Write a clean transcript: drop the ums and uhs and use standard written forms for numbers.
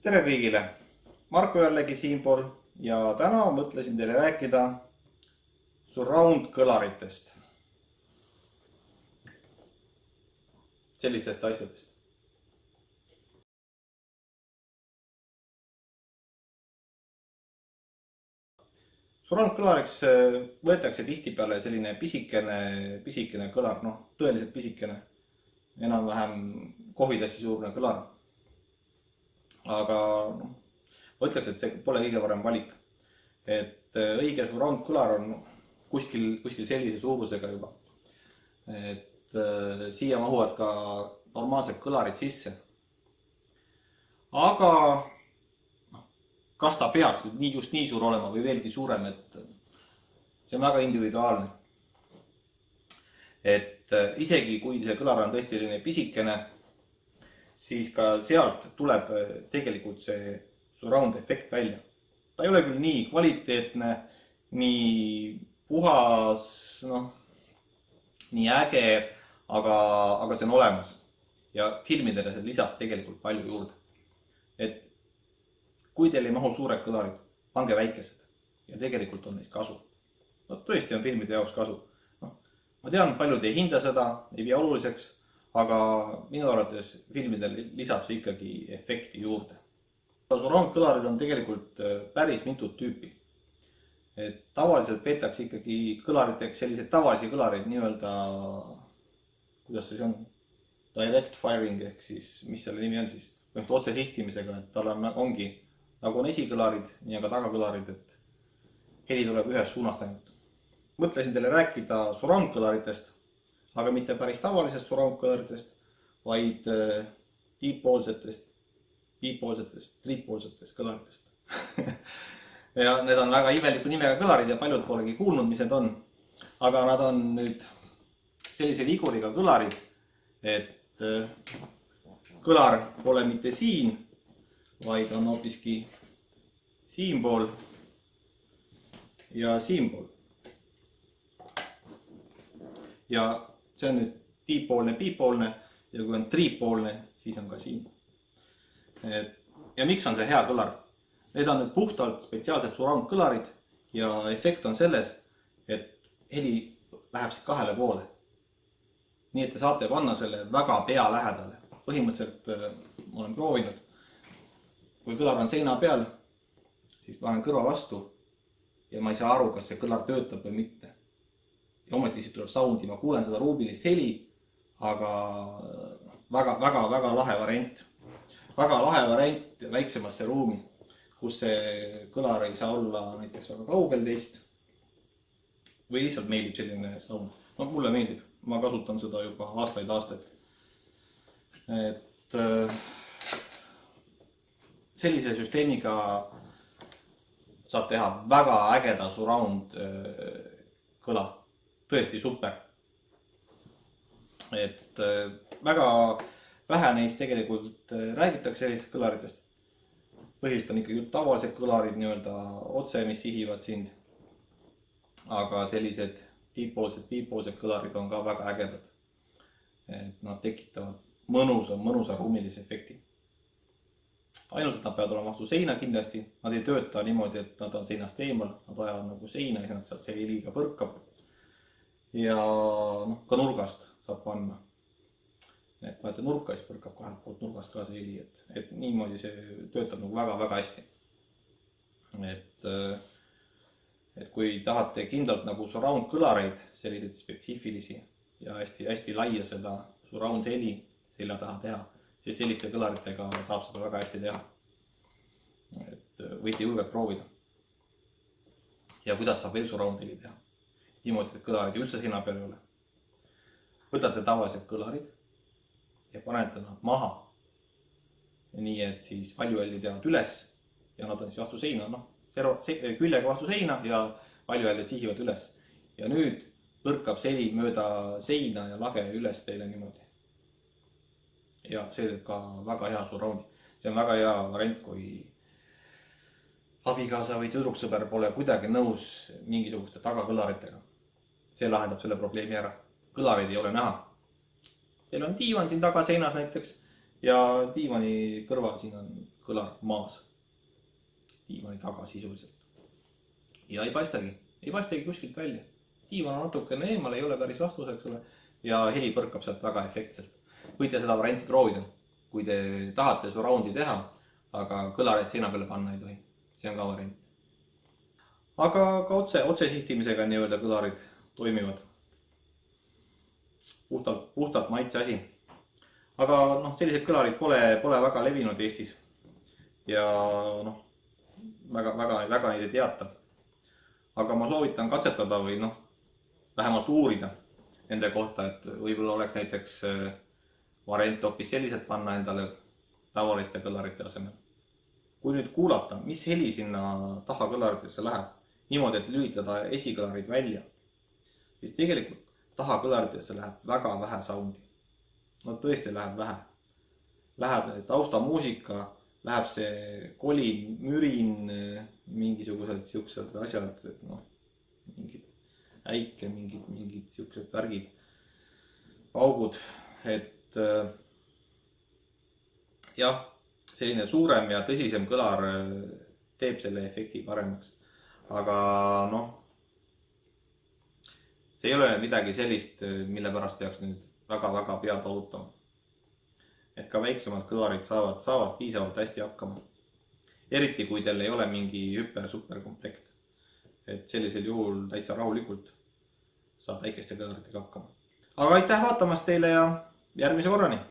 Tere kõigile! Marko jällegi siinpool ja täna mõtlesin teile rääkida surround kõlaritest. Sellistest asjadest. Surround kõlariks võetakse tihtipeale selline pisikene kõlar, tõeliselt pisikene, enam-vähem kohvitassi suurune kõlar. Aga mõtleks, et see pole kõige parem valik. Et õige surround kõlar on kuskil sellise suurusega juba. Et siia mahuvad ka normaalsed kõlarid sisse. Aga kas ta peaks just nii suur olema või veelgi suurem, et see on väga individuaalne. Et isegi kui see kõlar on tõesti selline pisikene, siis ka sealt tuleb tegelikult see surround efekt välja. Ta ei ole küll nii kvaliteetne, nii puhas, nii äge, aga see on olemas. Ja filmidele see lisab tegelikult palju juurde. Et kui teil ei mahu suured kõlarid, pange väikesed ja tegelikult on neist kasu. Tõesti on filmide jaoks kasu. Ma tean, paljud ei hinda seda, ei pea oluliseks, aga minu arvates filmidel lisab see ikkagi efekti juurde. Surround kõlarid on tegelikult päris mitut tüüpi. Et tavaliselt peetakse ikkagi kõlariteks sellised tavalisi kõlarid, nii-öelda, kuidas see on, direct firing, ehk siis, mis selle nimi on siis, otse sihtimisega, et tal ongi, nagu on esikõlarid, nii aga tagakõlarid, et heli tuleb ühest suunast ainult. Mõtlesin teile rääkida surround kõlaritest, aga mitte päris tavalisest surround kõlaritest, vaid diippoolsetest, bipoolsetest, triippoolsetest kõlaritest. Ja need on väga imeliku nimega kõlarid ja paljud polegi kuulnud, mis need on. Aga nad on nüüd sellise viguriga kõlarid, et kõlar pole mitte siin, vaid on hoopiski siinpool ja siinpool. Ja see on nüüd diippoolne, bipoolne ja kui on triippoolne, siis on ka siin. Ja miks on see hea kõlar? Need on nüüd puhtalt spetsiaalsed surround kõlarid ja efekt on selles, et heli läheb siit kahele poole. Nii et te saate panna selle väga pea lähedale. Põhimõtteliselt ma olen proovinud. Kui kõlar on seina peal, siis panen kõrva vastu ja ma ei saa aru, kas see kõlar töötab või mitte. Ja ometi siis tuleb soundi, ma kuulen seda ruumilist heli, aga väga lahe variant. Väga lahe variant väiksemasse ruumi, kus see kõlar ei saa olla näiteks väga kaugel teist või lihtsalt meeldib selline sound. Mulle meeldib, ma kasutan seda juba aastaid. Et sellise süsteemiga saab teha väga ägeda surround kõla. Tõesti super. Et väga vähe neist tegelikult räägitakse sellistest kõlaritest. Põhiliselt on ikka just tavalised kõlarid, nii-öelda otse, mis sihivad sind. Aga sellised diippoolsed, bipoolsed kõlarid on ka väga ägedad. Et nad tekitavad mõnusa ruumilise efekti. Ainult, et nad peavad olema vastu seina kindlasti. Nad ei tööta niimoodi, et nad on seinast eemal. Nad ajavad nagu seina ja nad sealt see heliga põrkab. Ja ka nurgast saab panna. Et panete nurka, siis põrkab kahelt poolt nurgast ka see heli. Et niimoodi see töötab nagu väga hästi. Et kui tahate kindlalt nagu surround kõlareid, selliseid spetsiifilisi ja hästi laia seda surround heli selja taha teha, siis selliste kõlaritega saab seda väga hästi teha. Et võite julgelt proovida. Ja kuidas saab veel surround heli teha? Niimoodi, et kõlarid üldse seina peal ei ole. Võtate tavalised kõlarid ja panete nad maha. Ja nii, et siis valjuhäälid jäävad üles ja nad on siis vastu seina, küljega vastu seina ja valjuhäälid sihivad üles. Ja nüüd põrkab see heli mööda seina ja lage üles teile niimoodi. Ja see teeb ka väga hea surroundi. See on väga hea variant, kui abikaasa või tüdruksõber pole kuidagi nõus mingisuguste tagakõlaritega. See lahendab selle probleemi ära. Kõlarid ei ole näha. Teil on diivan siin taga seinas näiteks ja diivani kõrval siin on kõlar maas. Diivani taga sisuliselt. Ja ei paistagi kuskilt välja. Diivan on natukene eemal, ei ole päris vastus, eks ole. Ja heli põrkab sealt väga efektselt. Võite seda varianti proovida, kui te tahate surroundi teha, aga kõlareid seina peale panna ei tohi. See on ka variant. Aga ka otsesihtimisega nii-öelda kõlarid toimivad. Puhtalt maitse asi. Aga sellised kõlarid pole väga levinud Eestis. Ja väga neid ei teata. Aga ma soovitan katsetada või vähemalt uurida nende kohta, et võib-olla oleks näiteks variant hoopis sellised panna endale tavaliste kõlarite asemel. Kui nüüd kuulata, mis heli sinna taha kõlaritesse läheb, niimoodi, et lülitada esikõlarid välja, siis tegelikult taha kõlaritesse läheb väga vähe soundi. No tõesti läheb vähe. Läheb taustamuusika, läheb see kolin, mürin, mingisugused siuksed asjad, mingid äike, mingid siuksed värgid, paugud, et jah, selline suurem ja tõsisem kõlar teeb selle efekti paremaks. Aga see ei ole midagi sellist, mille pärast peaks nüüd väga pead valutama. Et ka väiksemad kõlarid saavad piisavalt hästi hakkama. Eriti kui teil ei ole mingi super komplekt. Et sellisel juhul täitsa rahulikult saab väikeste kõlaritega hakkama. Aga aitäh vaatamast teile ja järgmise korrani!